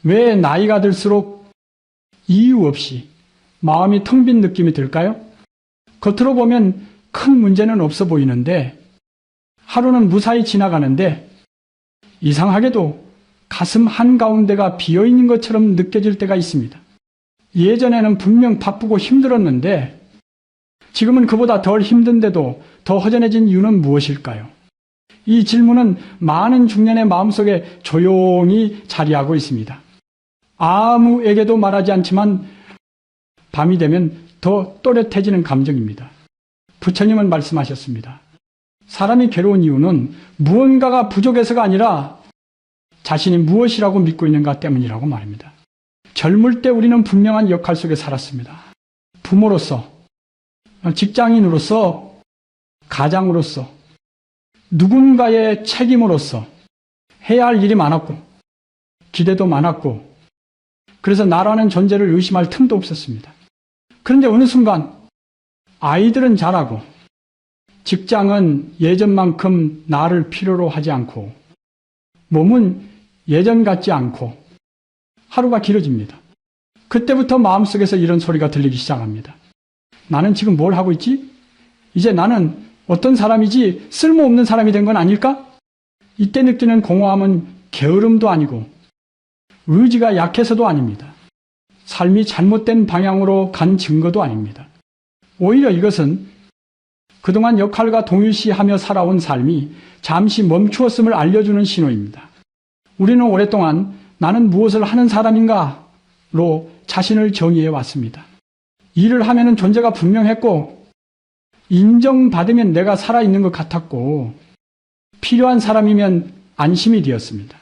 왜 나이가 들수록 이유 없이 마음이 텅 빈 느낌이 들까요? 겉으로 보면 큰 문제는 없어 보이는데 하루는 무사히 지나가는데 이상하게도 가슴 한가운데가 비어있는 것처럼 느껴질 때가 있습니다. 예전에는 분명 바쁘고 힘들었는데 지금은 그보다 덜 힘든데도 더 허전해진 이유는 무엇일까요? 이 질문은 많은 중년의 마음속에 조용히 자리하고 있습니다. 아무에게도 말하지 않지만 밤이 되면 더 또렷해지는 감정입니다. 부처님은 말씀하셨습니다. 사람이 괴로운 이유는 무언가가 부족해서가 아니라 자신이 무엇이라고 믿고 있는가 때문이라고 말합니다. 젊을 때 우리는 분명한 역할 속에 살았습니다. 부모로서, 직장인으로서, 가장으로서, 누군가의 책임으로서 해야 할 일이 많았고 기대도 많았고 그래서 나라는 존재를 의심할 틈도 없었습니다. 그런데 어느 순간 아이들은 자라고 직장은 예전만큼 나를 필요로 하지 않고 몸은 예전 같지 않고 하루가 길어집니다. 그때부터 마음속에서 이런 소리가 들리기 시작합니다. 나는 지금 뭘 하고 있지? 이제 나는 어떤 사람이지 쓸모없는 사람이 된 건 아닐까? 이때 느끼는 공허함은 게으름도 아니고 의지가 약해서도 아닙니다. 삶이 잘못된 방향으로 간 증거도 아닙니다. 오히려 이것은 그동안 역할과 동일시하며 살아온 삶이 잠시 멈추었음을 알려주는 신호입니다. 우리는 오랫동안 나는 무엇을 하는 사람인가로 자신을 정의해 왔습니다. 일을 하면은 존재가 분명했고 인정받으면 내가 살아있는 것 같았고 필요한 사람이면 안심이 되었습니다.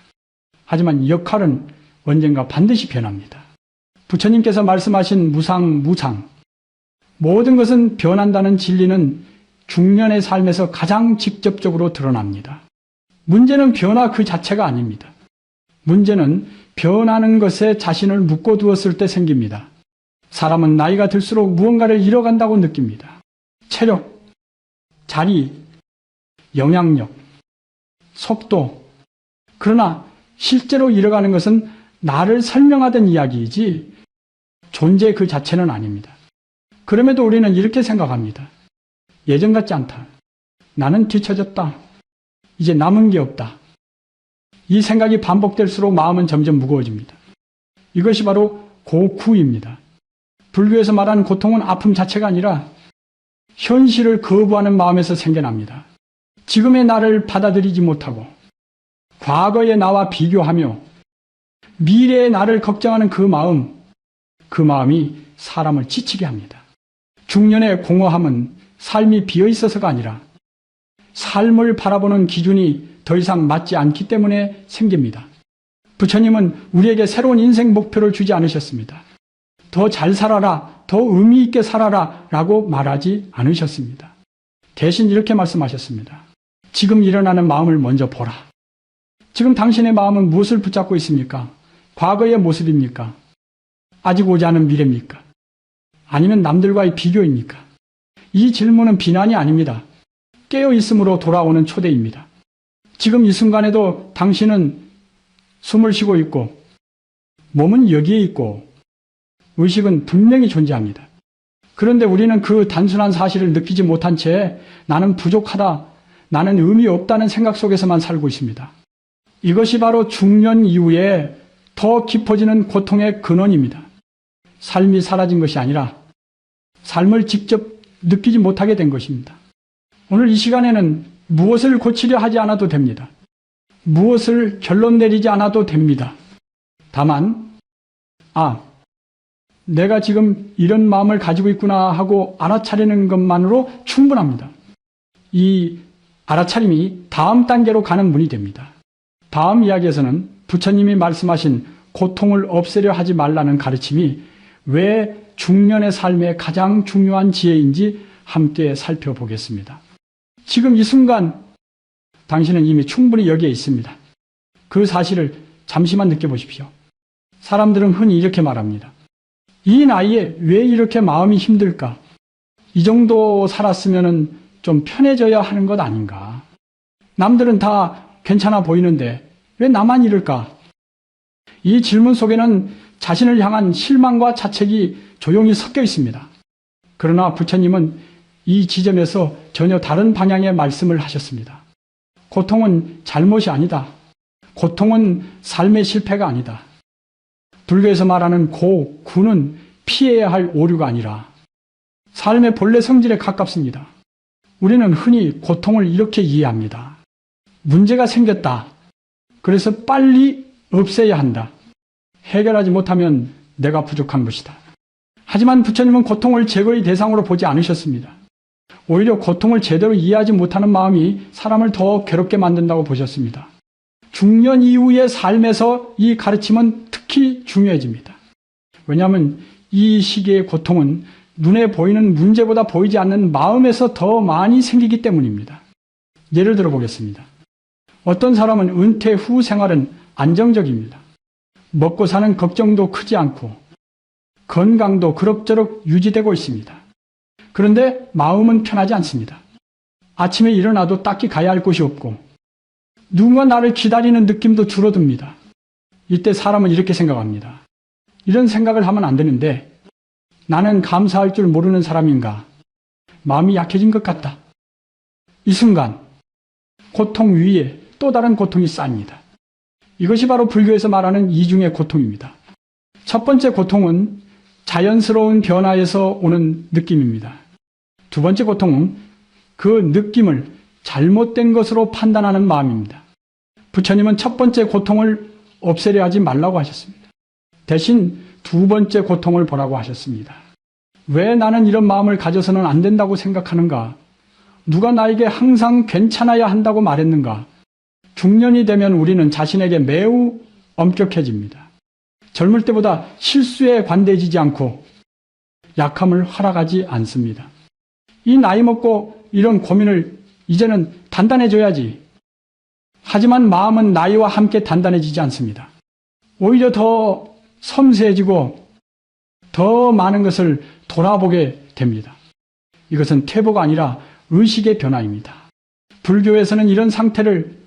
하지만 이 역할은 언젠가 반드시 변합니다. 부처님께서 말씀하신 무상, 무常, 모든 것은 변한다는 진리는 중년의 삶에서 가장 직접적으로 드러납니다. 문제는 변화 그 자체가 아닙니다. 문제는 변하는 것에 자신을 묶어두었을 때 생깁니다. 사람은 나이가 들수록 무언가를 잃어간다고 느낍니다. 체력, 자리, 영향력, 속도. 그러나 실제로 잃어가는 것은 나를 설명하던 이야기이지 존재 그 자체는 아닙니다. 그럼에도 우리는 이렇게 생각합니다. 예전 같지 않다. 나는 뒤처졌다. 이제 남은 게 없다. 이 생각이 반복될수록 마음은 점점 무거워집니다. 이것이 바로 고쿠입니다. 불교에서 말하는 고통은 아픔 자체가 아니라 현실을 거부하는 마음에서 생겨납니다. 지금의 나를 받아들이지 못하고 과거의 나와 비교하며 미래의 나를 걱정하는 그 마음이 사람을 지치게 합니다. 중년의 공허함은 삶이 비어있어서가 아니라 삶을 바라보는 기준이 더 이상 맞지 않기 때문에 생깁니다. 부처님은 우리에게 새로운 인생 목표를 주지 않으셨습니다. 더 잘 살아라, 더 의미 있게 살아라 라고 말하지 않으셨습니다. 대신 이렇게 말씀하셨습니다. 지금 일어나는 마음을 먼저 보라. 지금 당신의 마음은 무엇을 붙잡고 있습니까? 과거의 모습입니까? 아직 오지 않은 미래입니까? 아니면 남들과의 비교입니까? 이 질문은 비난이 아닙니다. 깨어있음으로 돌아오는 초대입니다. 지금 이 순간에도 당신은 숨을 쉬고 있고 몸은 여기에 있고 의식은 분명히 존재합니다. 그런데 우리는 그 단순한 사실을 느끼지 못한 채 나는 부족하다, 나는 의미 없다는 생각 속에서만 살고 있습니다. 이것이 바로 중년 이후에 더 깊어지는 고통의 근원입니다. 삶이 사라진 것이 아니라 삶을 직접 느끼지 못하게 된 것입니다. 오늘 이 시간에는 무엇을 고치려 하지 않아도 됩니다. 무엇을 결론 내리지 않아도 됩니다. 다만 내가 지금 이런 마음을 가지고 있구나 하고 알아차리는 것만으로 충분합니다. 이 알아차림이 다음 단계로 가는 문이 됩니다. 다음 이야기에서는 부처님이 말씀하신 고통을 없애려 하지 말라는 가르침이 왜 중년의 삶의 가장 중요한 지혜인지 함께 살펴보겠습니다. 지금 이 순간 당신은 이미 충분히 여기에 있습니다. 그 사실을 잠시만 느껴보십시오. 사람들은 흔히 이렇게 말합니다. 이 나이에 왜 이렇게 마음이 힘들까? 이 정도 살았으면 좀 편해져야 하는 것 아닌가? 남들은 다 괜찮아 보이는데 왜 나만 이럴까? 이 질문 속에는 자신을 향한 실망과 자책이 조용히 섞여 있습니다. 그러나 부처님은 이 지점에서 전혀 다른 방향의 말씀을 하셨습니다. 고통은 잘못이 아니다. 고통은 삶의 실패가 아니다. 불교에서 말하는 구는 피해야 할 오류가 아니라 삶의 본래 성질에 가깝습니다. 우리는 흔히 고통을 이렇게 이해합니다. 문제가 생겼다. 그래서 빨리 없애야 한다. 해결하지 못하면 내가 부족한 것이다. 하지만 부처님은 고통을 제거의 대상으로 보지 않으셨습니다. 오히려 고통을 제대로 이해하지 못하는 마음이 사람을 더 괴롭게 만든다고 보셨습니다. 중년 이후의 삶에서 이 가르침은 특히 중요해집니다. 왜냐하면 이 시기의 고통은 눈에 보이는 문제보다 보이지 않는 마음에서 더 많이 생기기 때문입니다. 예를 들어 보겠습니다. 어떤 사람은 은퇴 후 생활은 안정적입니다. 먹고 사는 걱정도 크지 않고 건강도 그럭저럭 유지되고 있습니다. 그런데 마음은 편하지 않습니다. 아침에 일어나도 딱히 가야 할 곳이 없고 누군가 나를 기다리는 느낌도 줄어듭니다. 이때 사람은 이렇게 생각합니다. 이런 생각을 하면 안 되는데 나는 감사할 줄 모르는 사람인가? 마음이 약해진 것 같다. 이 순간 고통 위에 또 다른 고통이 쌓입니다. 이것이 바로 불교에서 말하는 이중의 고통입니다. 첫 번째 고통은 자연스러운 변화에서 오는 느낌입니다. 두 번째 고통은 그 느낌을 잘못된 것으로 판단하는 마음입니다. 부처님은 첫 번째 고통을 없애려 하지 말라고 하셨습니다. 대신 두 번째 고통을 보라고 하셨습니다. 왜 나는 이런 마음을 가져서는 안 된다고 생각하는가? 누가 나에게 항상 괜찮아야 한다고 말했는가? 중년이 되면 우리는 자신에게 매우 엄격해집니다. 젊을 때보다 실수에 관대해지지 않고 약함을 허락하지 않습니다. 이 나이 먹고 이런 고민을 이제는 단단해져야지. 하지만 마음은 나이와 함께 단단해지지 않습니다. 오히려 더 섬세해지고 더 많은 것을 돌아보게 됩니다. 이것은 퇴보가 아니라 의식의 변화입니다. 불교에서는 이런 상태를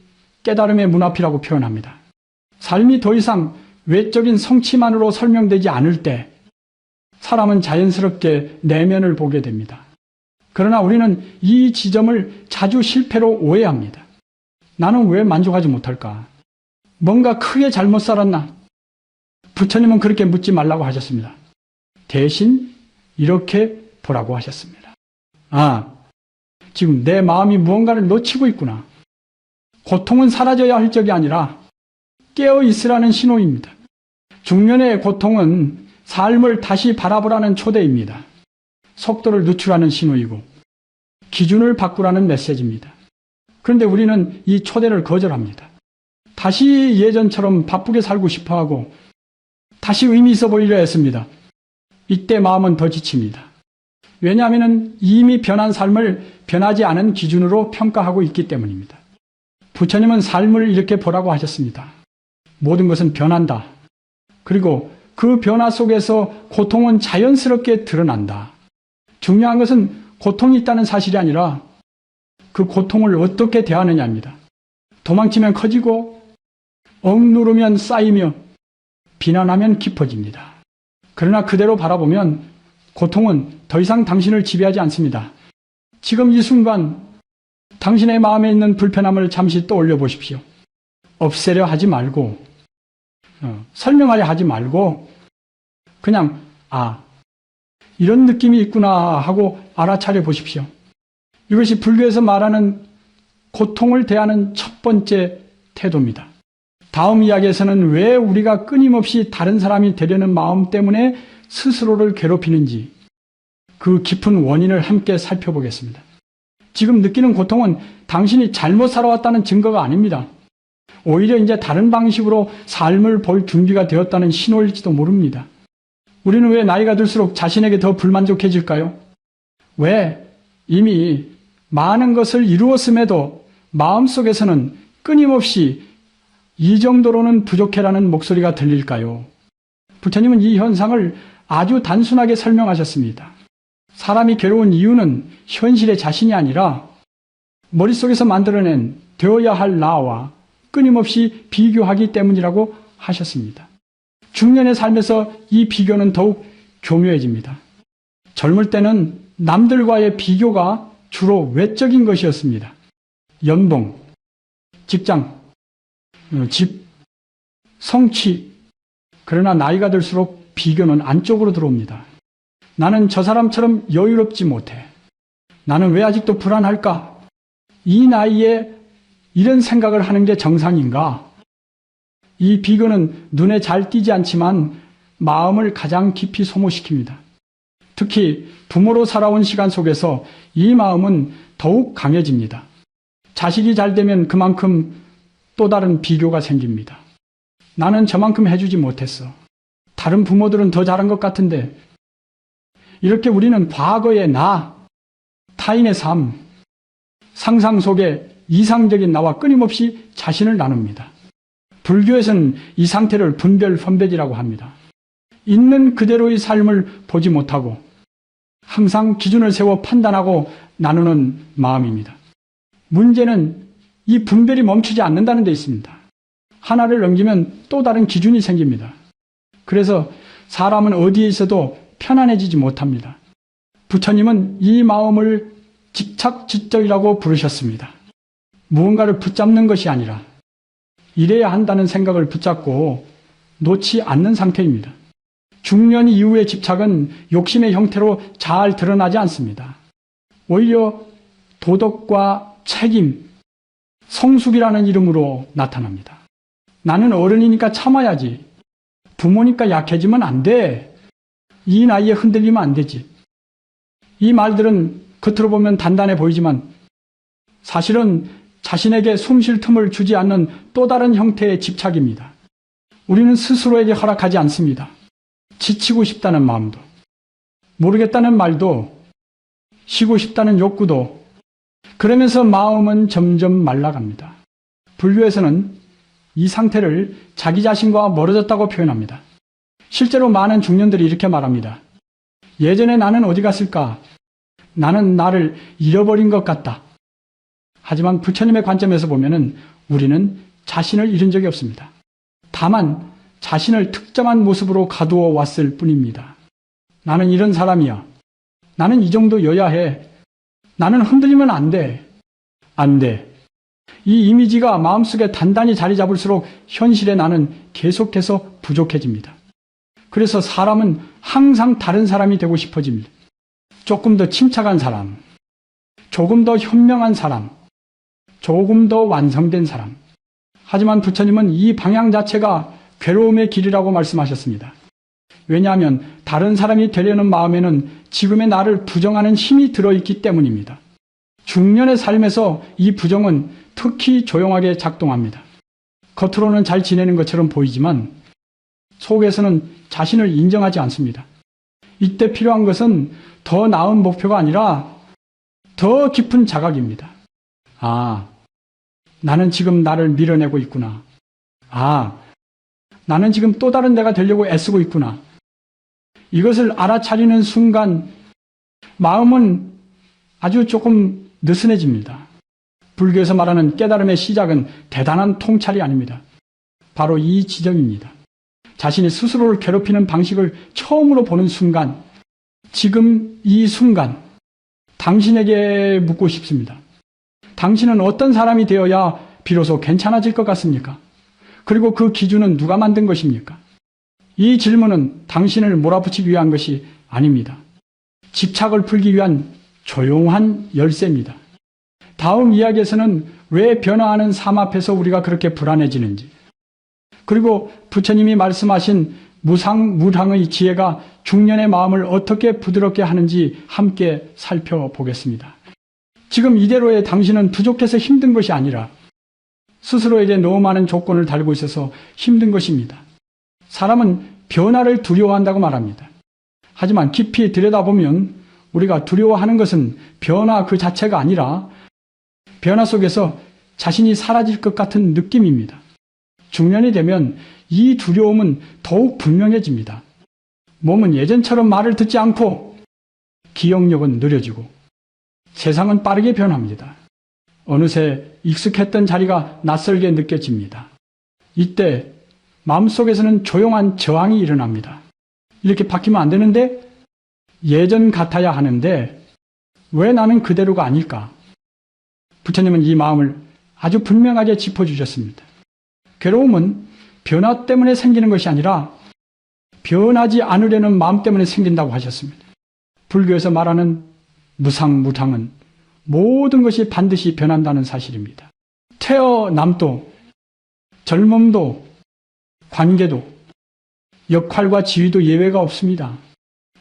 깨달음의 문화피라고 표현합니다. 삶이 더 이상 외적인 성취만으로 설명되지 않을 때 사람은 자연스럽게 내면을 보게 됩니다. 그러나 우리는 이 지점을 자주 실패로 오해합니다. 나는 왜 만족하지 못할까? 뭔가 크게 잘못 살았나? 부처님은 그렇게 묻지 말라고 하셨습니다. 대신 이렇게 보라고 하셨습니다. 지금 내 마음이 무언가를 놓치고 있구나. 고통은 사라져야 할 적이 아니라 깨어 있으라는 신호입니다. 중년의 고통은 삶을 다시 바라보라는 초대입니다. 속도를 늦추라는 신호이고 기준을 바꾸라는 메시지입니다. 그런데 우리는 이 초대를 거절합니다. 다시 예전처럼 바쁘게 살고 싶어하고 다시 의미 있어 보이려 했습니다. 이때 마음은 더 지칩니다. 왜냐하면 이미 변한 삶을 변하지 않은 기준으로 평가하고 있기 때문입니다. 부처님은 삶을 이렇게 보라고 하셨습니다. 모든 것은 변한다. 그리고 그 변화 속에서 고통은 자연스럽게 드러난다. 중요한 것은 고통이 있다는 사실이 아니라 그 고통을 어떻게 대하느냐입니다. 도망치면 커지고 억누르면 쌓이며 비난하면 깊어집니다. 그러나 그대로 바라보면 고통은 더 이상 당신을 지배하지 않습니다. 지금 이 순간 당신의 마음에 있는 불편함을 잠시 떠올려 보십시오. 없애려 하지 말고 설명하려 하지 말고 그냥 이런 느낌이 있구나 하고 알아차려 보십시오. 이것이 불교에서 말하는 고통을 대하는 첫 번째 태도입니다. 다음 이야기에서는 왜 우리가 끊임없이 다른 사람이 되려는 마음 때문에 스스로를 괴롭히는지 그 깊은 원인을 함께 살펴보겠습니다. 지금 느끼는 고통은 당신이 잘못 살아왔다는 증거가 아닙니다. 오히려 이제 다른 방식으로 삶을 볼 준비가 되었다는 신호일지도 모릅니다. 우리는 왜 나이가 들수록 자신에게 더 불만족해질까요? 왜 이미 많은 것을 이루었음에도 마음속에서는 끊임없이 이 정도로는 부족해라는 목소리가 들릴까요? 부처님은 이 현상을 아주 단순하게 설명하셨습니다. 사람이 괴로운 이유는 현실의 자신이 아니라 머릿속에서 만들어낸 되어야 할 나와 끊임없이 비교하기 때문이라고 하셨습니다. 중년의 삶에서 이 비교는 더욱 교묘해집니다. 젊을 때는 남들과의 비교가 주로 외적인 것이었습니다. 연봉, 직장, 집, 성취. 그러나 나이가 들수록 비교는 안쪽으로 들어옵니다. 나는 저 사람처럼 여유롭지 못해. 나는 왜 아직도 불안할까? 이 나이에 이런 생각을 하는 게 정상인가? 이 비교는 눈에 잘 띄지 않지만 마음을 가장 깊이 소모시킵니다. 특히 부모로 살아온 시간 속에서 이 마음은 더욱 강해집니다. 자식이 잘 되면 그만큼 또 다른 비교가 생깁니다. 나는 저만큼 해주지 못했어. 다른 부모들은 더 잘한 것 같은데. 이렇게 우리는 과거의 나, 타인의 삶, 상상 속에 이상적인 나와 끊임없이 자신을 나눕니다. 불교에서는 이 상태를 분별 phân別이라고 합니다. 있는 그대로의 삶을 보지 못하고 항상 기준을 세워 판단하고 나누는 마음입니다. 문제는 이 분별이 멈추지 않는다는 데 있습니다. 하나를 넘기면 또 다른 기준이 생깁니다. 그래서 사람은 어디에 있어도 편안해지지 못합니다. 부처님은 이 마음을 집착지적이라고 부르셨습니다. 무언가를 붙잡는 것이 아니라 이래야 한다는 생각을 붙잡고 놓지 않는 상태입니다. 중년 이후의 집착은 욕심의 형태로 잘 드러나지 않습니다. 오히려 도덕과 책임, 성숙이라는 이름으로 나타납니다. 나는 어른이니까 참아야지. 부모니까 약해지면 안 돼. 이 나이에 흔들리면 안 되지. 이 말들은 겉으로 보면 단단해 보이지만 사실은 자신에게 숨 쉴 틈을 주지 않는 또 다른 형태의 집착입니다. 우리는 스스로에게 허락하지 않습니다. 지치고 싶다는 마음도, 모르겠다는 말도, 쉬고 싶다는 욕구도. 그러면서 마음은 점점 말라갑니다. 불교에서는 이 상태를 자기 자신과 멀어졌다고 표현합니다. 실제로 많은 중년들이 이렇게 말합니다. 예전에 나는 어디 갔을까? 나는 나를 잃어버린 것 같다. 하지만 부처님의 관점에서 보면은 우리는 자신을 잃은 적이 없습니다. 다만 자신을 특정한 모습으로 가두어 왔을 뿐입니다. 나는 이런 사람이야. 나는 이 정도여야 해. 나는 흔들리면 안 돼. 안 돼. 이 이미지가 마음속에 단단히 자리 잡을수록 현실의 나는 계속해서 부족해집니다. 그래서 사람은 항상 다른 사람이 되고 싶어집니다. 조금 더 침착한 사람, 조금 더 현명한 사람, 조금 더 완성된 사람. 하지만 부처님은 이 방향 자체가 괴로움의 길이라고 말씀하셨습니다. 왜냐하면 다른 사람이 되려는 마음에는 지금의 나를 부정하는 힘이 들어있기 때문입니다. 중년의 삶에서 이 부정은 특히 조용하게 작동합니다. 겉으로는 잘 지내는 것처럼 보이지만 속에서는 자신을 인정하지 않습니다. 이때 필요한 것은 더 나은 목표가 아니라 더 깊은 자각입니다. 아, 나는 지금 나를 밀어내고 있구나. 아, 나는 지금 또 다른 내가 되려고 애쓰고 있구나. 이것을 알아차리는 순간 마음은 아주 조금 느슨해집니다. 불교에서 말하는 깨달음의 시작은 대단한 통찰이 아닙니다. 바로 이 지점입니다. 자신이 스스로를 괴롭히는 방식을 처음으로 보는 순간, 지금 이 순간 당신에게 묻고 싶습니다. 당신은 어떤 사람이 되어야 비로소 괜찮아질 것 같습니까? 그리고 그 기준은 누가 만든 것입니까? 이 질문은 당신을 몰아붙이기 위한 것이 아닙니다. 집착을 풀기 위한 조용한 열쇠입니다. 다음 이야기에서는 왜 변화하는 삶 앞에서 우리가 그렇게 불안해지는지, 그리고 부처님이 말씀하신 무상무량의 지혜가 중년의 마음을 어떻게 부드럽게 하는지 함께 살펴보겠습니다. 지금 이대로의 당신은 부족해서 힘든 것이 아니라 스스로에게 너무 많은 조건을 달고 있어서 힘든 것입니다. 사람은 변화를 두려워한다고 말합니다. 하지만 깊이 들여다보면 우리가 두려워하는 것은 변화 그 자체가 아니라 변화 속에서 자신이 사라질 것 같은 느낌입니다. 중년이 되면 이 두려움은 더욱 분명해집니다. 몸은 예전처럼 말을 듣지 않고 기억력은 느려지고 세상은 빠르게 변합니다. 어느새 익숙했던 자리가 낯설게 느껴집니다. 이때 마음속에서는 조용한 저항이 일어납니다. 이렇게 바뀌면 안 되는데, 예전 같아야 하는데 왜 나는 그대로가 아닐까? 부처님은 이 마음을 아주 분명하게 짚어주셨습니다. 괴로움은 변화 때문에 생기는 것이 아니라 변하지 않으려는 마음 때문에 생긴다고 하셨습니다. 불교에서 말하는 무상무탕은 모든 것이 반드시 변한다는 사실입니다. 태어남도, 젊음도, 관계도, 역할과 지위도 예외가 없습니다.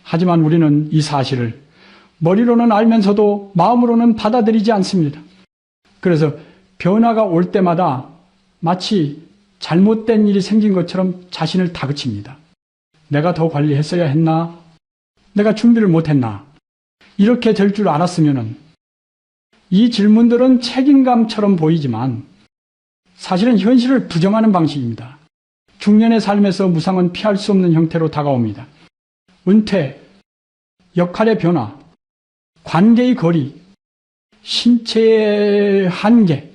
하지만 우리는 이 사실을 머리로는 알면서도 마음으로는 받아들이지 않습니다. 그래서 변화가 올 때마다 마치 잘못된 일이 생긴 것처럼 자신을 다그칩니다. 내가 더 관리했어야 했나? 내가 준비를 못했나? 이렇게 될 줄 알았으면 이 질문들은 책임감처럼 보이지만 사실은 현실을 부정하는 방식입니다. 중년의 삶에서 무상은 피할 수 없는 형태로 다가옵니다. 은퇴, 역할의 변화, 관계의 거리, 신체의 한계.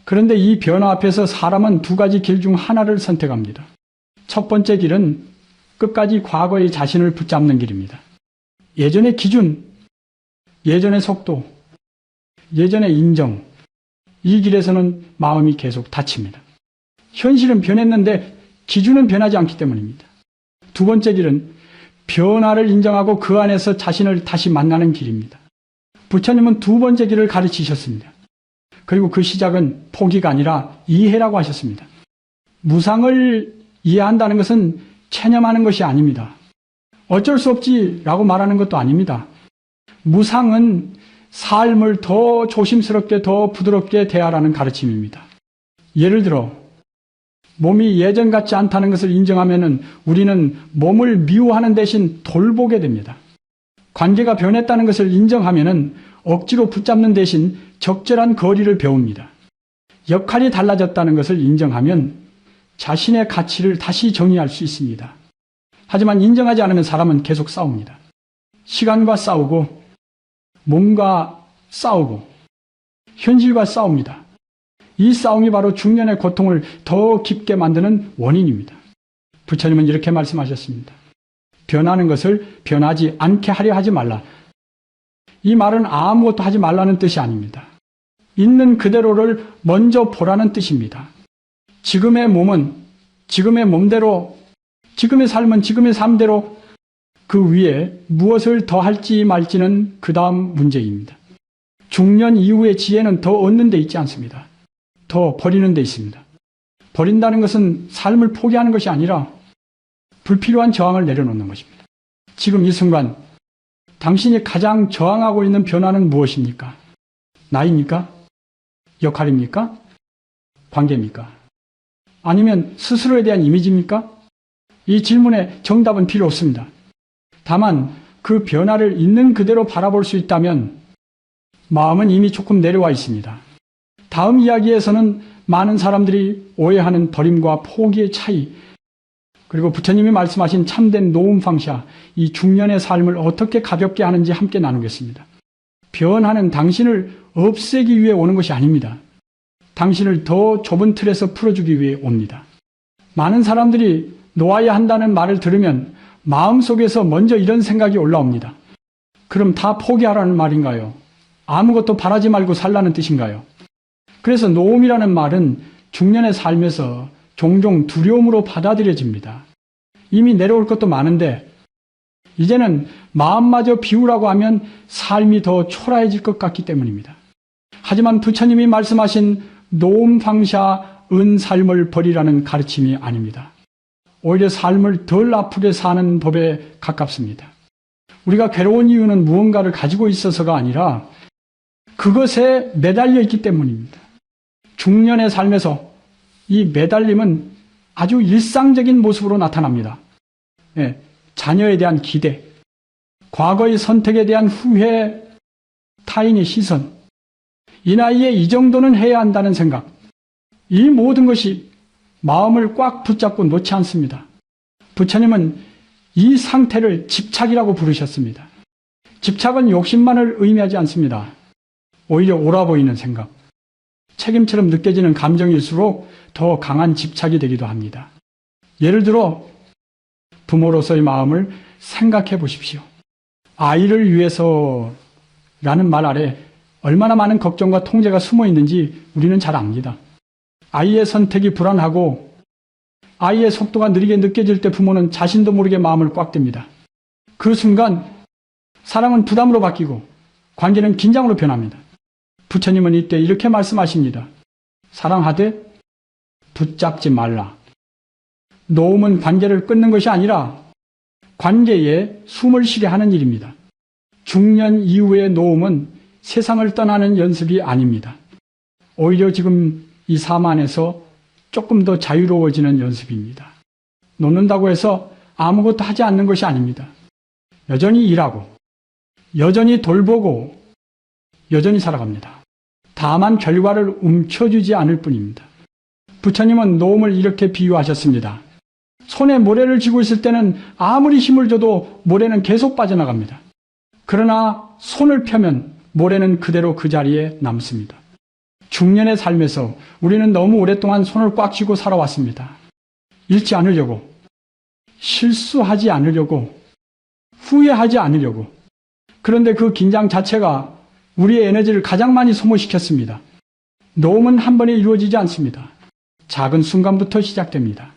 그런데 이 변화 앞에서 사람은 두 가지 길 중 하나를 선택합니다. 첫 번째 길은 끝까지 과거의 자신을 붙잡는 길입니다. 예전의 기준, 예전의 속도, 예전의 인정, 이 길에서는 마음이 계속 다칩니다. 현실은 변했는데 기준은 변하지 않기 때문입니다. 두 번째 길은 변화를 인정하고 그 안에서 자신을 다시 만나는 길입니다. 부처님은 두 번째 길을 가르치셨습니다. 그리고 그 시작은 포기가 아니라 이해라고 하셨습니다. 무상을 이해한다는 것은 체념하는 것이 아닙니다. 어쩔 수 없지라고 말하는 것도 아닙니다. 무상은 삶을 더 조심스럽게 더 부드럽게 대하라는 가르침입니다. 예를 들어 몸이 예전 같지 않다는 것을 인정하면 우리는 몸을 미워하는 대신 돌보게 됩니다. 관계가 변했다는 것을 인정하면 억지로 붙잡는 대신 적절한 거리를 배웁니다. 역할이 달라졌다는 것을 인정하면 자신의 가치를 다시 정의할 수 있습니다. 하지만 인정하지 않으면 사람은 계속 싸웁니다. 시간과 싸우고 몸과 싸우고 현실과 싸웁니다. 이 싸움이 바로 중년의 고통을 더 깊게 만드는 원인입니다. 부처님은 이렇게 말씀하셨습니다. 변하는 것을 변하지 않게 하려 하지 말라. 이 말은 아무것도 하지 말라는 뜻이 아닙니다. 있는 그대로를 먼저 보라는 뜻입니다. 지금의 몸은 지금의 몸대로, 지금의 삶은 지금의 삶대로, 그 위에 무엇을 더 할지 말지는 그 다음 문제입니다. 중년 이후의 지혜는 더 얻는 데 있지 않습니다. 더 버리는 데 있습니다. 버린다는 것은 삶을 포기하는 것이 아니라 불필요한 저항을 내려놓는 것입니다. 지금 이 순간 당신이 가장 저항하고 있는 변화는 무엇입니까? 나이입니까? 역할입니까? 관계입니까? 아니면 스스로에 대한 이미지입니까? 이 질문에 정답은 필요 없습니다. 다만 그 변화를 있는 그대로 바라볼 수 있다면 마음은 이미 조금 내려와 있습니다. 다음 이야기에서는 많은 사람들이 오해하는 버림과 포기의 차이, 그리고 부처님이 말씀하신 참된 노음방샤, 이 중년의 삶을 어떻게 가볍게 하는지 함께 나누겠습니다. 변하는 당신을 없애기 위해 오는 것이 아닙니다. 당신을 더 좁은 틀에서 풀어주기 위해 옵니다. 많은 사람들이 놓아야 한다는 말을 들으면 마음속에서 먼저 이런 생각이 올라옵니다. 그럼 다 포기하라는 말인가요? 아무것도 바라지 말고 살라는 뜻인가요? 그래서 노음이라는 말은 중년의 삶에서 종종 두려움으로 받아들여집니다. 이미 내려올 것도 많은데 이제는 마음마저 비우라고 하면 삶이 더 초라해질 것 같기 때문입니다. 하지만 부처님이 말씀하신 노음방샤 은삶을 버리라는 가르침이 아닙니다. 오히려 삶을 덜 아프게 사는 법에 가깝습니다. 우리가 괴로운 이유는 무언가를 가지고 있어서가 아니라 그것에 매달려 있기 때문입니다. 중년의 삶에서 이 매달림은 아주 일상적인 모습으로 나타납니다. 자녀에 대한 기대, 과거의 선택에 대한 후회, 타인의 시선, 이 나이에 이 정도는 해야 한다는 생각, 이 모든 것이 마음을 꽉 붙잡고 놓지 않습니다. 부처님은 이 상태를 집착이라고 부르셨습니다. 집착은 욕심만을 의미하지 않습니다. 오히려 옳아 보이는 생각, 책임처럼 느껴지는 감정일수록 더 강한 집착이 되기도 합니다. 예를 들어 부모로서의 마음을 생각해 보십시오. 아이를 위해서라는 말 아래 얼마나 많은 걱정과 통제가 숨어 있는지 우리는 잘 압니다. 아이의 선택이 불안하고 아이의 속도가 느리게 느껴질 때 부모는 자신도 모르게 마음을 꽉 댑니다. 그 순간 사랑은 부담으로 바뀌고 관계는 긴장으로 변합니다. 부처님은 이때 이렇게 말씀하십니다. 사랑하되 붙잡지 말라. 노움은 관계를 끊는 것이 아니라 관계에 숨을 쉬게 하는 일입니다. 중년 이후의 노움은 세상을 떠나는 연습이 아닙니다. 오히려 지금 이 삶 안에서 조금 더 자유로워지는 연습입니다. 놓는다고 해서 아무것도 하지 않는 것이 아닙니다. 여전히 일하고, 여전히 돌보고, 여전히 살아갑니다. 다만 결과를 움켜쥐지 않을 뿐입니다. 부처님은 노움을 이렇게 비유하셨습니다. 손에 모래를 쥐고 있을 때는 아무리 힘을 줘도 모래는 계속 빠져나갑니다. 그러나 손을 펴면 모래는 그대로 그 자리에 남습니다. 중년의 삶에서 우리는 너무 오랫동안 손을 꽉 쥐고 살아왔습니다. 잃지 않으려고, 실수하지 않으려고, 후회하지 않으려고. 그런데 그 긴장 자체가 우리의 에너지를 가장 많이 소모시켰습니다. 노움은 한 번에 이루어지지 않습니다. 작은 순간부터 시작됩니다.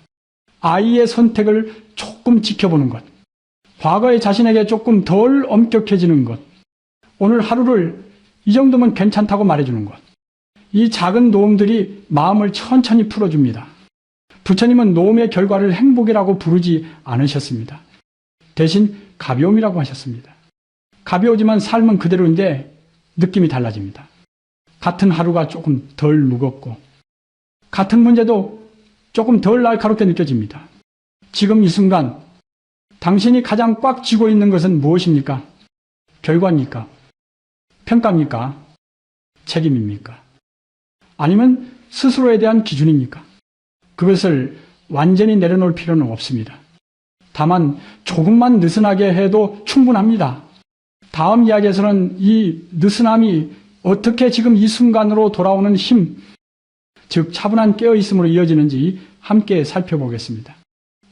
아이의 선택을 조금 지켜보는 것, 과거의 자신에게 조금 덜 엄격해지는 것, 오늘 하루를 이 정도면 괜찮다고 말해주는 것, 이 작은 노움들이 마음을 천천히 풀어줍니다. 부처님은 노움의 결과를 행복이라고 부르지 않으셨습니다. 대신 가벼움이라고 하셨습니다. 가벼우지만 삶은 그대로인데 느낌이 달라집니다. 같은 하루가 조금 덜 무겁고 같은 문제도 조금 덜 날카롭게 느껴집니다. 지금 이 순간 당신이 가장 꽉 쥐고 있는 것은 무엇입니까? 결과입니까? 평가입니까? 책임입니까? 아니면 스스로에 대한 기준입니까? 그것을 완전히 내려놓을 필요는 없습니다. 다만 조금만 느슨하게 해도 충분합니다. 다음 이야기에서는 이 느슨함이 어떻게 지금 이 순간으로 돌아오는 힘, 즉 차분한 깨어있음으로 이어지는지 함께 살펴보겠습니다.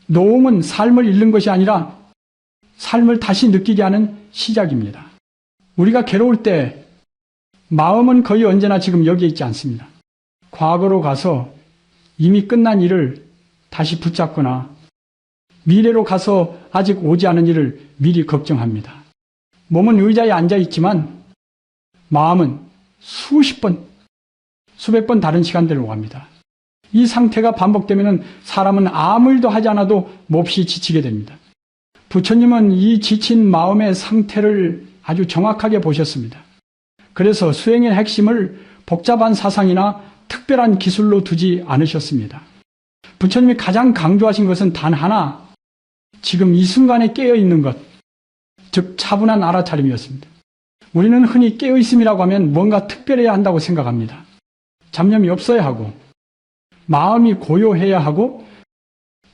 노움은 삶을 잃는 것이 아니라 삶을 다시 느끼게 하는 시작입니다. 우리가 괴로울 때 마음은 거의 언제나 지금 여기에 있지 않습니다. 과거로 가서 이미 끝난 일을 다시 붙잡거나 미래로 가서 아직 오지 않은 일을 미리 걱정합니다. 몸은 의자에 앉아 있지만 마음은 수십 번, 수백 번 다른 시간대를 오갑니다. 이 상태가 반복되면 사람은 아무 일도 하지 않아도 몹시 지치게 됩니다. 부처님은 이 지친 마음의 상태를 아주 정확하게 보셨습니다. 그래서 수행의 핵심을 복잡한 사상이나 특별한 기술로 두지 않으셨습니다. 부처님이 가장 강조하신 것은 단 하나, 지금 이 순간에 깨어있는 것, 즉 차분한 알아차림이었습니다. 우리는 흔히 깨어있음이라고 하면 뭔가 특별해야 한다고 생각합니다. 잡념이 없어야 하고 마음이 고요해야 하고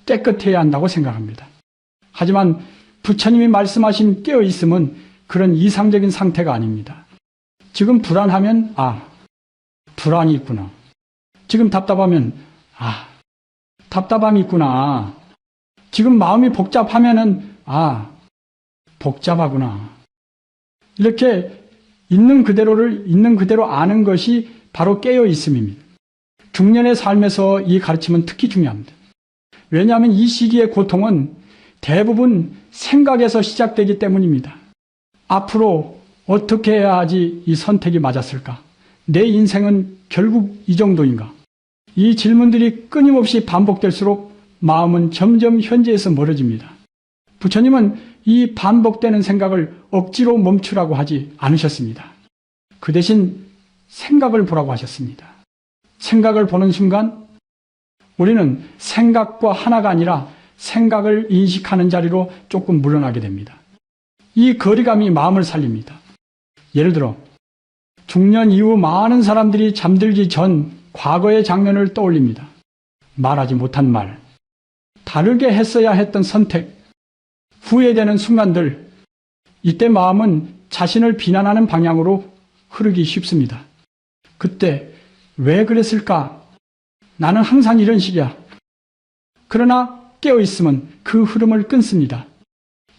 깨끗해야 한다고 생각합니다. 하지만 부처님이 말씀하신 깨어있음은 그런 이상적인 상태가 아닙니다. 지금 불안하면 불안이 있구나. 지금 답답하면 답답함이 있구나. 지금 마음이 복잡하면은 복잡하구나. 이렇게 있는 그대로를 있는 그대로 아는 것이 바로 깨어있음입니다. 중년의 삶에서 이 가르침은 특히 중요합니다. 왜냐하면 이 시기의 고통은 대부분 생각에서 시작되기 때문입니다. 앞으로 어떻게 해야지 이 선택이 맞았을까? 내 인생은 결국 이 정도인가? 이 질문들이 끊임없이 반복될수록 마음은 점점 현재에서 멀어집니다. 부처님은 이 반복되는 생각을 억지로 멈추라고 하지 않으셨습니다. 그 대신 생각을 보라고 하셨습니다. 생각을 보는 순간 우리는 생각과 하나가 아니라 생각을 인식하는 자리로 조금 물러나게 됩니다. 이 거리감이 마음을 살립니다. 예를 들어 중년 이후 많은 사람들이 잠들기 전 과거의 장면을 떠올립니다. 말하지 못한 말, 다르게 했어야 했던 선택, 후회되는 순간들, 이때 마음은 자신을 비난하는 방향으로 흐르기 쉽습니다. 그때 왜 그랬을까? 나는 항상 이런 식이야. 그러나 깨어있으면 그 흐름을 끊습니다.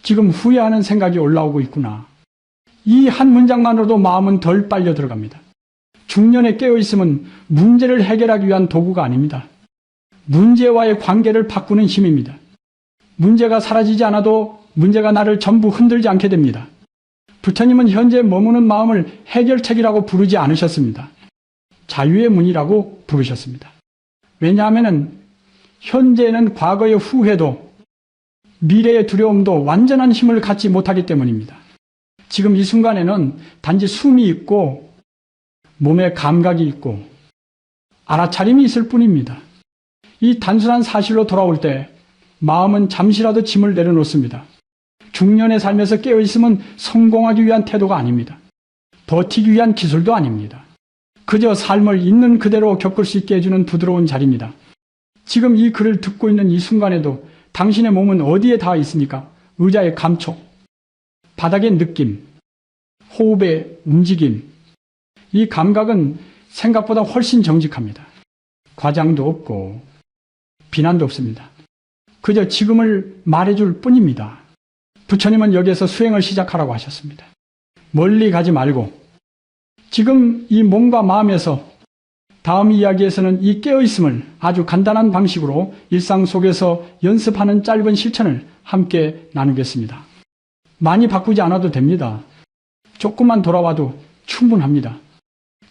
지금 후회하는 생각이 올라오고 있구나. 이 한 문장만으로도 마음은 덜 빨려 들어갑니다. 중년에 깨어있으면 문제를 해결하기 위한 도구가 아닙니다. 문제와의 관계를 바꾸는 힘입니다. 문제가 사라지지 않아도 문제가 나를 전부 흔들지 않게 됩니다. 부처님은 현재 머무는 마음을 해결책이라고 부르지 않으셨습니다. 자유의 문이라고 부르셨습니다. 왜냐하면 현재는 과거의 후회도 미래의 두려움도 완전한 힘을 갖지 못하기 때문입니다. 지금 이 순간에는 단지 숨이 있고 몸에 감각이 있고 알아차림이 있을 뿐입니다. 이 단순한 사실로 돌아올 때 마음은 잠시라도 짐을 내려놓습니다. 중년의 삶에서 깨어있으면 성공하기 위한 태도가 아닙니다. 버티기 위한 기술도 아닙니다. 그저 삶을 있는 그대로 겪을 수 있게 해주는 부드러운 자리입니다. 지금 이 글을 듣고 있는 이 순간에도 당신의 몸은 어디에 닿아 있습니까? 의자의 감촉, 바닥의 느낌, 호흡의 움직임. 이 감각은 생각보다 훨씬 정직합니다. 과장도 없고 비난도 없습니다. 그저 지금을 말해줄 뿐입니다. 부처님은 여기에서 수행을 시작하라고 하셨습니다. 멀리 가지 말고 지금 이 몸과 마음에서 다음 이야기에서는 이 깨어있음을 아주 간단한 방식으로 일상 속에서 연습하는 짧은 실천을 함께 나누겠습니다. 많이 바꾸지 않아도 됩니다. 조금만 돌아와도 충분합니다.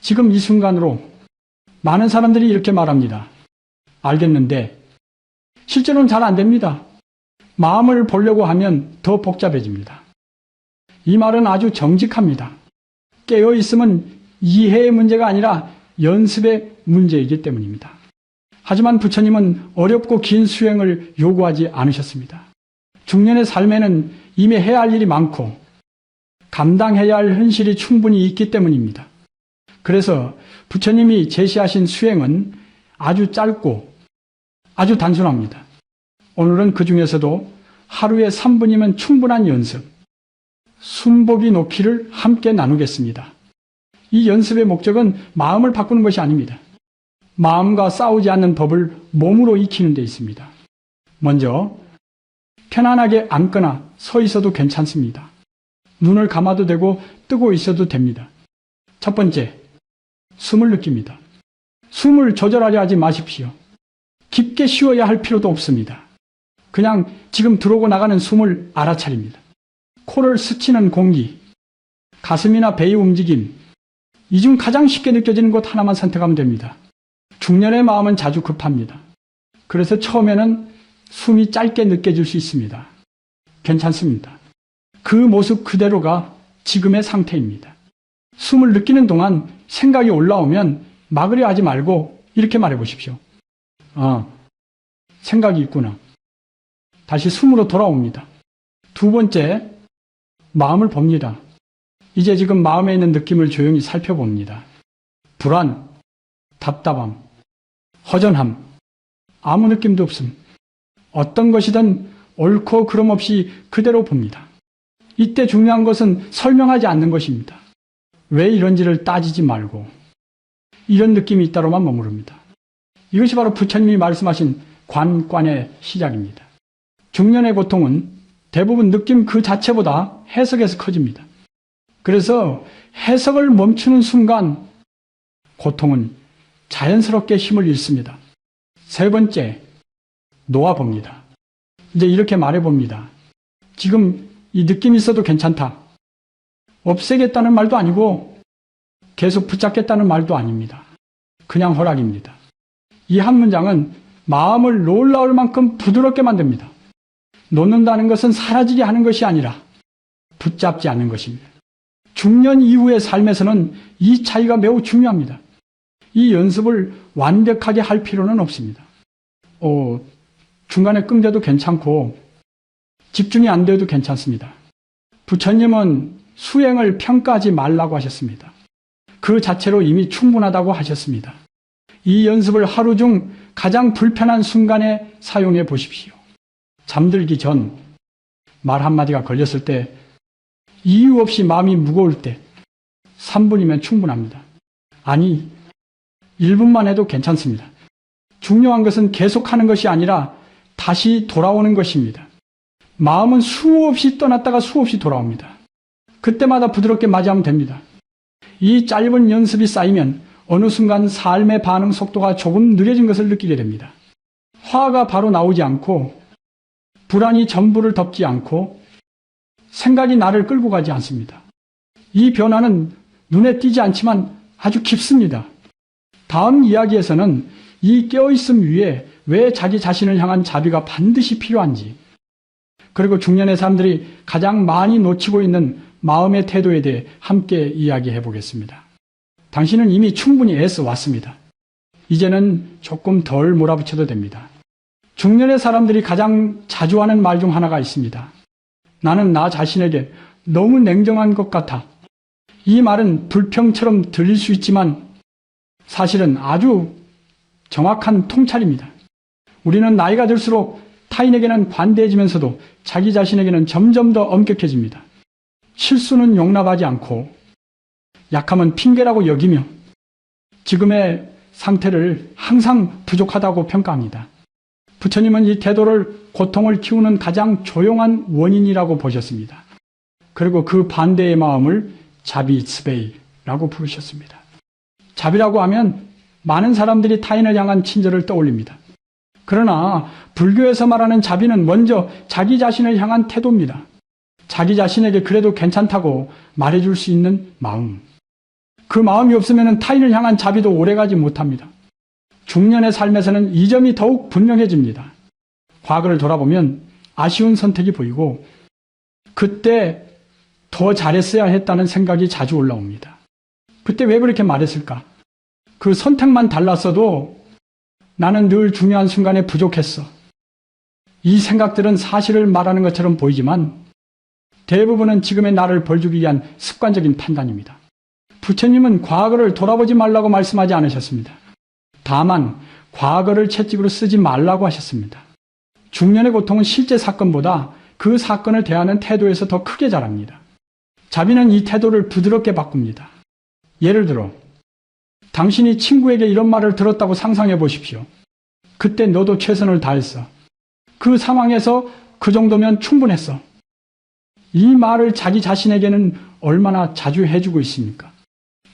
지금 이 순간으로 많은 사람들이 이렇게 말합니다. 알겠는데 실제로는 잘 안 됩니다. 마음을 보려고 하면 더 복잡해집니다. 이 말은 아주 정직합니다. 깨어있음은 이해의 문제가 아니라 연습의 문제이기 때문입니다. 하지만 부처님은 어렵고 긴 수행을 요구하지 않으셨습니다. 중년의 삶에는 이미 해야 할 일이 많고 감당해야 할 현실이 충분히 있기 때문입니다. 그래서 부처님이 제시하신 수행은 아주 짧고 아주 단순합니다. 오늘은 그 중에서도 하루에 3분이면 충분한 연습, 숨보기 놓기를 함께 나누겠습니다. 이 연습의 목적은 마음을 바꾸는 것이 아닙니다. 마음과 싸우지 않는 법을 몸으로 익히는 데 있습니다. 먼저 편안하게 앉거나 서 있어도 괜찮습니다. 눈을 감아도 되고 뜨고 있어도 됩니다. 첫 번째, 숨을 느낍니다. 숨을 조절하려 하지 마십시오. 깊게 쉬어야 할 필요도 없습니다. 그냥 지금 들어오고 나가는 숨을 알아차립니다. 코를 스치는 공기, 가슴이나 배의 움직임, 이 중 가장 쉽게 느껴지는 곳 하나만 선택하면 됩니다. 중년의 마음은 자주 급합니다. 그래서 처음에는 숨이 짧게 느껴질 수 있습니다. 괜찮습니다. 그 모습 그대로가 지금의 상태입니다. 숨을 느끼는 동안 생각이 올라오면 막으려 하지 말고 이렇게 말해 보십시오. 생각이 있구나. 다시 숨으로 돌아옵니다. 두 번째, 마음을 봅니다. 이제 지금 마음에 있는 느낌을 조용히 살펴봅니다. 불안, 답답함, 허전함, 아무 느낌도 없음. 어떤 것이든 옳고 그름 없이 그대로 봅니다. 이때 중요한 것은 설명하지 않는 것입니다. 왜 이런지를 따지지 말고 이런 느낌이 있다로만 머무릅니다. 이것이 바로 부처님이 말씀하신 관관의 시작입니다. 중년의 고통은 대부분 느낌 그 자체보다 해석에서 커집니다. 그래서 해석을 멈추는 순간 고통은 자연스럽게 힘을 잃습니다. 세 번째, 놓아봅니다. 이제 이렇게 말해봅니다. 지금 이 느낌이 있어도 괜찮다. 없애겠다는 말도 아니고 계속 붙잡겠다는 말도 아닙니다. 그냥 허락입니다. 이 한 문장은 마음을 놀라울 만큼 부드럽게 만듭니다. 놓는다는 것은 사라지게 하는 것이 아니라 붙잡지 않는 것입니다. 중년 이후의 삶에서는 이 차이가 매우 중요합니다. 이 연습을 완벽하게 할 필요는 없습니다. 중간에 끊겨도 괜찮고 집중이 안 돼도 괜찮습니다. 부처님은 수행을 평가하지 말라고 하셨습니다. 그 자체로 이미 충분하다고 하셨습니다. 이 연습을 하루 중 가장 불편한 순간에 사용해 보십시오. 잠들기 전 말 한마디가 걸렸을 때, 이유 없이 마음이 무거울 때 3분이면 충분합니다. 아니, 1분만 해도 괜찮습니다. 중요한 것은 계속하는 것이 아니라 다시 돌아오는 것입니다. 마음은 수없이 떠났다가 수없이 돌아옵니다. 그때마다 부드럽게 맞이하면 됩니다. 이 짧은 연습이 쌓이면 어느 순간 삶의 반응 속도가 조금 느려진 것을 느끼게 됩니다. 화가 바로 나오지 않고 불안이 전부를 덮지 않고 생각이 나를 끌고 가지 않습니다. 이 변화는 눈에 띄지 않지만 아주 깊습니다. 다음 이야기에서는 이 깨어있음 위에 왜 자기 자신을 향한 자비가 반드시 필요한지, 그리고 중년의 사람들이 가장 많이 놓치고 있는 마음의 태도에 대해 함께 이야기해 보겠습니다. 당신은 이미 충분히 애써 왔습니다. 이제는 조금 덜 몰아붙여도 됩니다. 중년의 사람들이 가장 자주 하는 말 중 하나가 있습니다. 나는 나 자신에게 너무 냉정한 것 같아. 이 말은 불평처럼 들릴 수 있지만 사실은 아주 정확한 통찰입니다. 우리는 나이가 들수록 타인에게는 관대해지면서도 자기 자신에게는 점점 더 엄격해집니다. 실수는 용납하지 않고 약함은 핑계라고 여기며 지금의 상태를 항상 부족하다고 평가합니다. 부처님은 이 태도를 고통을 키우는 가장 조용한 원인이라고 보셨습니다. 그리고 그 반대의 마음을 자비스베이라고 부르셨습니다. 자비라고 하면 많은 사람들이 타인을 향한 친절을 떠올립니다. 그러나 불교에서 말하는 자비는 먼저 자기 자신을 향한 태도입니다. 자기 자신에게 그래도 괜찮다고 말해줄 수 있는 마음. 그 마음이 없으면 타인을 향한 자비도 오래가지 못합니다. 중년의 삶에서는 이 점이 더욱 분명해집니다. 과거를 돌아보면 아쉬운 선택이 보이고 그때 더 잘했어야 했다는 생각이 자주 올라옵니다. 그때 왜 그렇게 말했을까? 그 선택만 달랐어도 나는 늘 중요한 순간에 부족했어. 이 생각들은 사실을 말하는 것처럼 보이지만 대부분은 지금의 나를 벌주기 위한 습관적인 판단입니다. 부처님은 과거를 돌아보지 말라고 말씀하지 않으셨습니다. 다만 과거를 채찍으로 쓰지 말라고 하셨습니다. 중년의 고통은 실제 사건보다 그 사건을 대하는 태도에서 더 크게 자랍니다. 자비는 이 태도를 부드럽게 바꿉니다. 예를 들어 당신이 친구에게 이런 말을 들었다고 상상해 보십시오. 그때 너도 최선을 다했어. 그 상황에서 그 정도면 충분했어. 이 말을 자기 자신에게는 얼마나 자주 해주고 있습니까?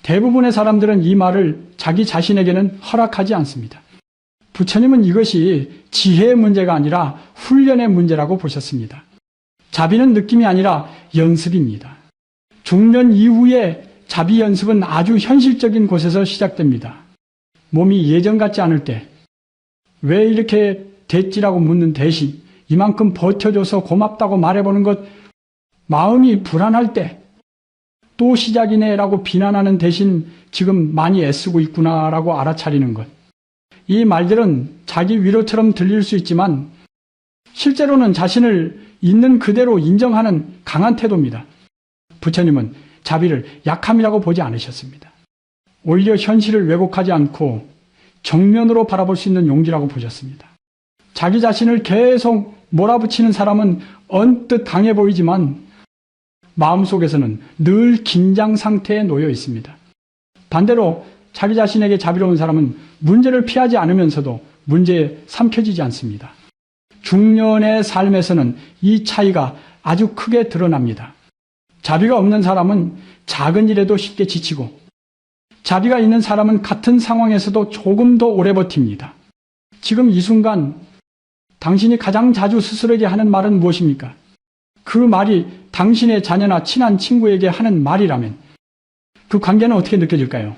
대부분의 사람들은 이 말을 자기 자신에게는 허락하지 않습니다. 부처님은 이것이 지혜의 문제가 아니라 훈련의 문제라고 보셨습니다. 자비는 느낌이 아니라 연습입니다. 중년 이후에 자비 연습은 아주 현실적인 곳에서 시작됩니다. 몸이 예전 같지 않을 때, 왜 이렇게 됐지라고 묻는 대신 이만큼 버텨줘서 고맙다고 말해보는 것, 마음이 불안할 때, 또 시작이네라고 비난하는 대신 지금 많이 애쓰고 있구나라고 알아차리는 것. 이 말들은 자기 위로처럼 들릴 수 있지만 실제로는 자신을 있는 그대로 인정하는 강한 태도입니다. 부처님은 자비를 약함이라고 보지 않으셨습니다. 오히려 현실을 왜곡하지 않고 정면으로 바라볼 수 있는 용기라고 보셨습니다. 자기 자신을 계속 몰아붙이는 사람은 언뜻 강해 보이지만 마음속에서는 늘 긴장 상태에 놓여 있습니다. 반대로 자기 자신에게 자비로운 사람은 문제를 피하지 않으면서도 문제에 삼켜지지 않습니다. 중년의 삶에서는 이 차이가 아주 크게 드러납니다. 자비가 없는 사람은 작은 일에도 쉽게 지치고 자비가 있는 사람은 같은 상황에서도 조금 더 오래 버팁니다. 지금 이 순간 당신이 가장 자주 스스로에게 하는 말은 무엇입니까? 그 말이 당신의 자녀나 친한 친구에게 하는 말이라면 그 관계는 어떻게 느껴질까요?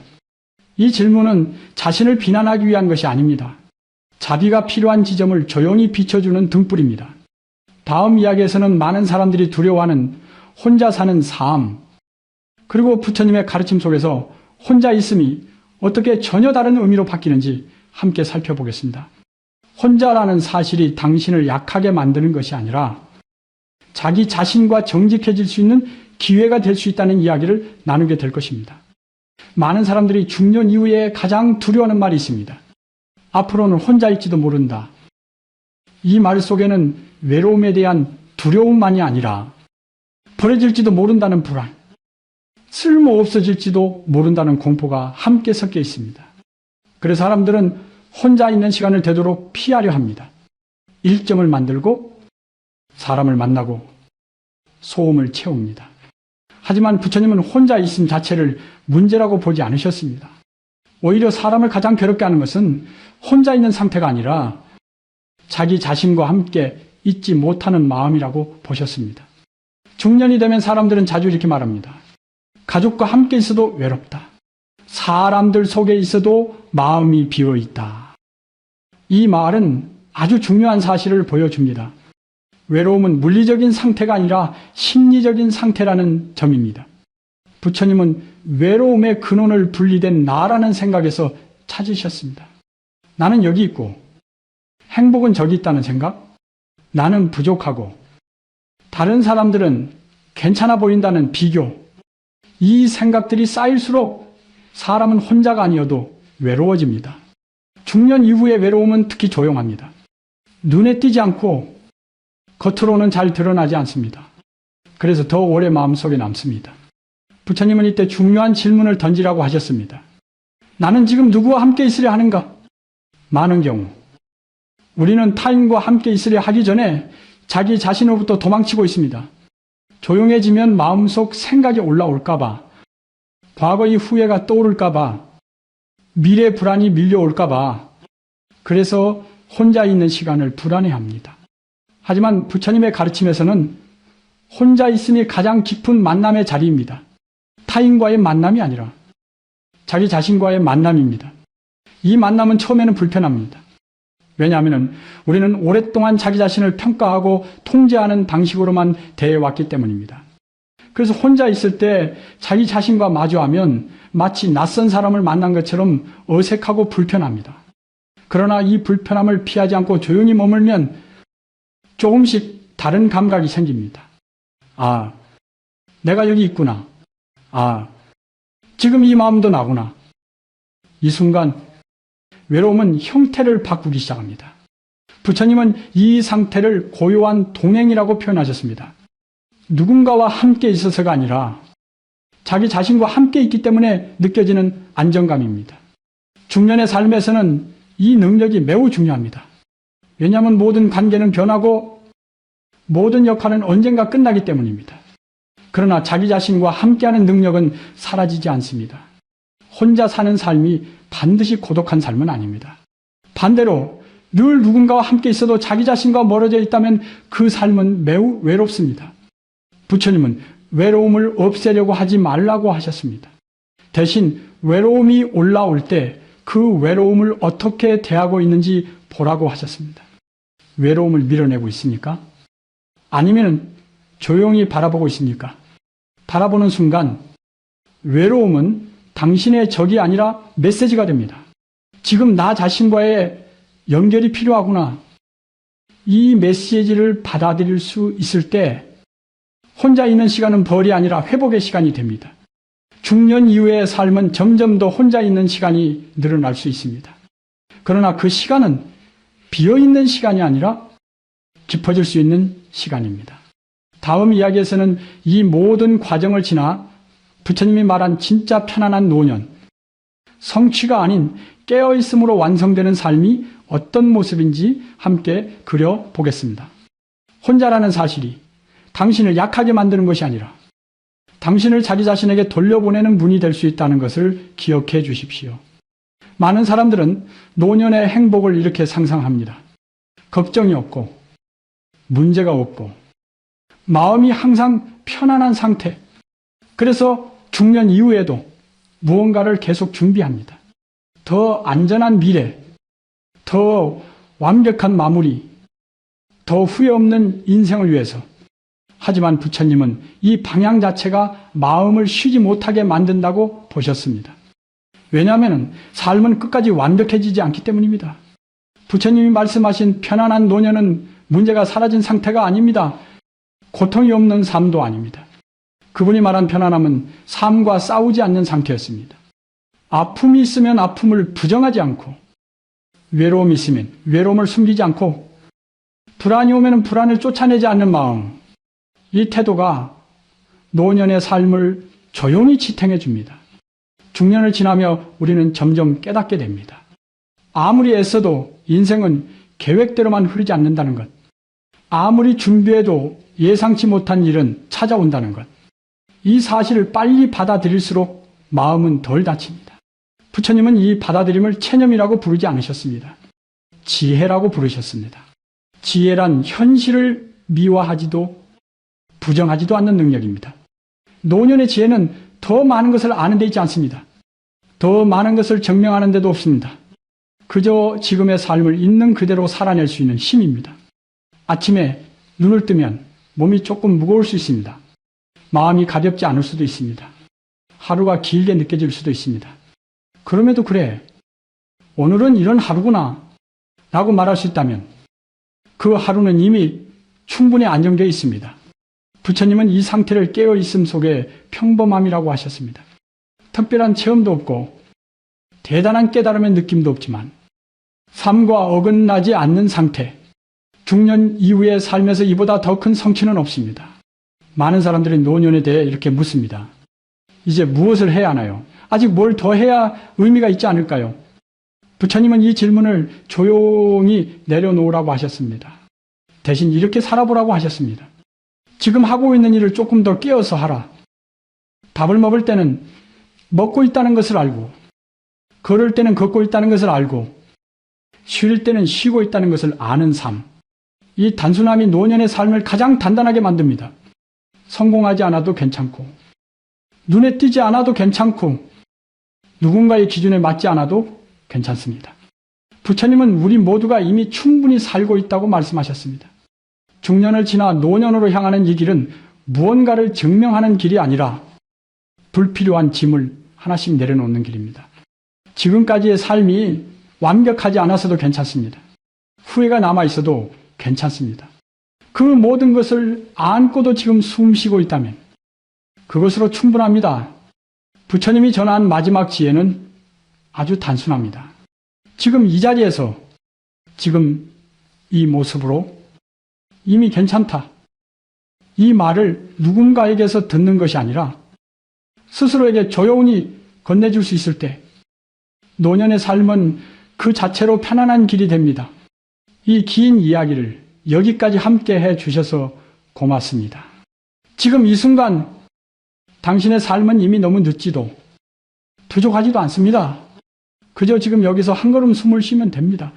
이 질문은 자신을 비난하기 위한 것이 아닙니다. 자비가 필요한 지점을 조용히 비춰주는 등불입니다. 다음 이야기에서는 많은 사람들이 두려워하는 혼자 사는 삶, 그리고 부처님의 가르침 속에서 혼자 있음이 어떻게 전혀 다른 의미로 바뀌는지 함께 살펴보겠습니다. 혼자라는 사실이 당신을 약하게 만드는 것이 아니라 자기 자신과 정직해질 수 있는 기회가 될 수 있다는 이야기를 나누게 될 것입니다. 많은 사람들이 중년 이후에 가장 두려워하는 말이 있습니다. 앞으로는 혼자일지도 모른다. 이 말 속에는 외로움에 대한 두려움만이 아니라 버려질지도 모른다는 불안, 쓸모없어질지도 모른다는 공포가 함께 섞여 있습니다. 그래서 사람들은 혼자 있는 시간을 되도록 피하려 합니다. 일정을 만들고 사람을 만나고 소음을 채웁니다. 하지만 부처님은 혼자 있음 자체를 문제라고 보지 않으셨습니다. 오히려 사람을 가장 괴롭게 하는 것은 혼자 있는 상태가 아니라 자기 자신과 함께 있지 못하는 마음이라고 보셨습니다. 중년이 되면 사람들은 자주 이렇게 말합니다. 가족과 함께 있어도 외롭다. 사람들 속에 있어도 마음이 비어 있다. 이 말은 아주 중요한 사실을 보여줍니다. 외로움은 물리적인 상태가 아니라 심리적인 상태라는 점입니다. 부처님은 외로움의 근원을 분리된 나라는 생각에서 찾으셨습니다. 나는 여기 있고 행복은 저기 있다는 생각, 나는 부족하고 다른 사람들은 괜찮아 보인다는 비교, 이 생각들이 쌓일수록 사람은 혼자가 아니어도 외로워집니다. 중년 이후의 외로움은 특히 조용합니다. 눈에 띄지 않고 겉으로는 잘 드러나지 않습니다. 그래서 더 오래 마음속에 남습니다. 부처님은 이때 중요한 질문을 던지라고 하셨습니다. 나는 지금 누구와 함께 있으려 하는가? 많은 경우 우리는 타인과 함께 있으려 하기 전에 자기 자신으로부터 도망치고 있습니다. 조용해지면 마음속 생각이 올라올까봐, 과거의 후회가 떠오를까봐, 미래 불안이 밀려올까봐, 그래서 혼자 있는 시간을 불안해합니다. 하지만 부처님의 가르침에서는 혼자 있음이 가장 깊은 만남의 자리입니다. 타인과의 만남이 아니라 자기 자신과의 만남입니다. 이 만남은 처음에는 불편합니다. 왜냐하면 우리는 오랫동안 자기 자신을 평가하고 통제하는 방식으로만 대해왔기 때문입니다. 그래서 혼자 있을 때 자기 자신과 마주하면 마치 낯선 사람을 만난 것처럼 어색하고 불편합니다. 그러나 이 불편함을 피하지 않고 조용히 머물면 조금씩 다른 감각이 생깁니다. 아, 내가 여기 있구나. 아, 지금 이 마음도 나구나. 이 순간 외로움은 형태를 바꾸기 시작합니다. 부처님은 이 상태를 고요한 동행이라고 표현하셨습니다. 누군가와 함께 있어서가 아니라 자기 자신과 함께 있기 때문에 느껴지는 안정감입니다. 중년의 삶에서는 이 능력이 매우 중요합니다. 왜냐하면 모든 관계는 변하고 모든 역할은 언젠가 끝나기 때문입니다. 그러나 자기 자신과 함께하는 능력은 사라지지 않습니다. 혼자 사는 삶이 반드시 고독한 삶은 아닙니다. 반대로 늘 누군가와 함께 있어도 자기 자신과 멀어져 있다면 그 삶은 매우 외롭습니다. 부처님은 외로움을 없애려고 하지 말라고 하셨습니다. 대신 외로움이 올라올 때 그 외로움을 어떻게 대하고 있는지 보라고 하셨습니다. 외로움을 밀어내고 있습니까? 아니면 조용히 바라보고 있습니까? 바라보는 순간 외로움은 당신의 적이 아니라 메시지가 됩니다. 지금 나 자신과의 연결이 필요하구나. 이 메시지를 받아들일 수 있을 때 혼자 있는 시간은 벌이 아니라 회복의 시간이 됩니다. 중년 이후의 삶은 점점 더 혼자 있는 시간이 늘어날 수 있습니다. 그러나 그 시간은 비어있는 시간이 아니라 깊어질 수 있는 시간입니다. 다음 이야기에서는 이 모든 과정을 지나 부처님이 말한 진짜 편안한 노년, 성취가 아닌 깨어있음으로 완성되는 삶이 어떤 모습인지 함께 그려보겠습니다. 혼자라는 사실이 당신을 약하게 만드는 것이 아니라 당신을 자기 자신에게 돌려보내는 문이 될 수 있다는 것을 기억해 주십시오. 많은 사람들은 노년의 행복을 이렇게 상상합니다. 걱정이 없고 문제가 없고 마음이 항상 편안한 상태. 그래서 중년 이후에도 무언가를 계속 준비합니다. 더 안전한 미래, 더 완벽한 마무리, 더 후회 없는 인생을 위해서. 하지만 부처님은 이 방향 자체가 마음을 쉬지 못하게 만든다고 보셨습니다. 왜냐하면 삶은 끝까지 완벽해지지 않기 때문입니다. 부처님이 말씀하신 편안한 노년은 문제가 사라진 상태가 아닙니다. 고통이 없는 삶도 아닙니다. 그분이 말한 편안함은 삶과 싸우지 않는 상태였습니다. 아픔이 있으면 아픔을 부정하지 않고, 외로움이 있으면 외로움을 숨기지 않고, 불안이 오면 불안을 쫓아내지 않는 마음, 이 태도가 노년의 삶을 조용히 지탱해 줍니다. 중년을 지나며 우리는 점점 깨닫게 됩니다. 아무리 애써도 인생은 계획대로만 흐르지 않는다는 것. 아무리 준비해도 예상치 못한 일은 찾아온다는 것. 이 사실을 빨리 받아들일수록 마음은 덜 다칩니다. 부처님은 이 받아들임을 체념이라고 부르지 않으셨습니다. 지혜라고 부르셨습니다. 지혜란 현실을 미화하지도 부정하지도 않는 능력입니다. 노년의 지혜는 더 많은 것을 아는 데 있지 않습니다. 더 많은 것을 증명하는 데도 없습니다. 그저 지금의 삶을 있는 그대로 살아낼 수 있는 힘입니다. 아침에 눈을 뜨면 몸이 조금 무거울 수 있습니다. 마음이 가볍지 않을 수도 있습니다. 하루가 길게 느껴질 수도 있습니다. 그럼에도 그래, 오늘은 이런 하루구나 라고 말할 수 있다면 그 하루는 이미 충분히 안정되어 있습니다. 부처님은 이 상태를 깨어있음 속에 평범함이라고 하셨습니다. 특별한 체험도 없고 대단한 깨달음의 느낌도 없지만 삶과 어긋나지 않는 상태, 중년 이후의 삶에서 이보다 더 큰 성취는 없습니다. 많은 사람들이 노년에 대해 이렇게 묻습니다. 이제 무엇을 해야 하나요? 아직 뭘 더 해야 의미가 있지 않을까요? 부처님은 이 질문을 조용히 내려놓으라고 하셨습니다. 대신 이렇게 살아보라고 하셨습니다. 지금 하고 있는 일을 조금 더 깨어서 하라. 밥을 먹을 때는 먹고 있다는 것을 알고, 걸을 때는 걷고 있다는 것을 알고, 쉴 때는 쉬고 있다는 것을 아는 삶. 이 단순함이 노년의 삶을 가장 단단하게 만듭니다. 성공하지 않아도 괜찮고, 눈에 띄지 않아도 괜찮고, 누군가의 기준에 맞지 않아도 괜찮습니다. 부처님은 우리 모두가 이미 충분히 살고 있다고 말씀하셨습니다. 중년을 지나 노년으로 향하는 이 길은 무언가를 증명하는 길이 아니라 불필요한 짐을 하나씩 내려놓는 길입니다. 지금까지의 삶이 완벽하지 않아서도 괜찮습니다. 후회가 남아있어도 괜찮습니다. 그 모든 것을 안고도 지금 숨 쉬고 있다면 그것으로 충분합니다. 부처님이 전한 마지막 지혜는 아주 단순합니다. 지금 이 자리에서, 지금 이 모습으로 이미 괜찮다. 이 말을 누군가에게서 듣는 것이 아니라 스스로에게 조용히 건네줄 수 있을 때 노년의 삶은 그 자체로 편안한 길이 됩니다. 이 긴 이야기를 여기까지 함께 해 주셔서 고맙습니다. 지금 이 순간 당신의 삶은 이미 너무 늦지도 부족하지도 않습니다. 그저 지금 여기서 한 걸음 숨을 쉬면 됩니다.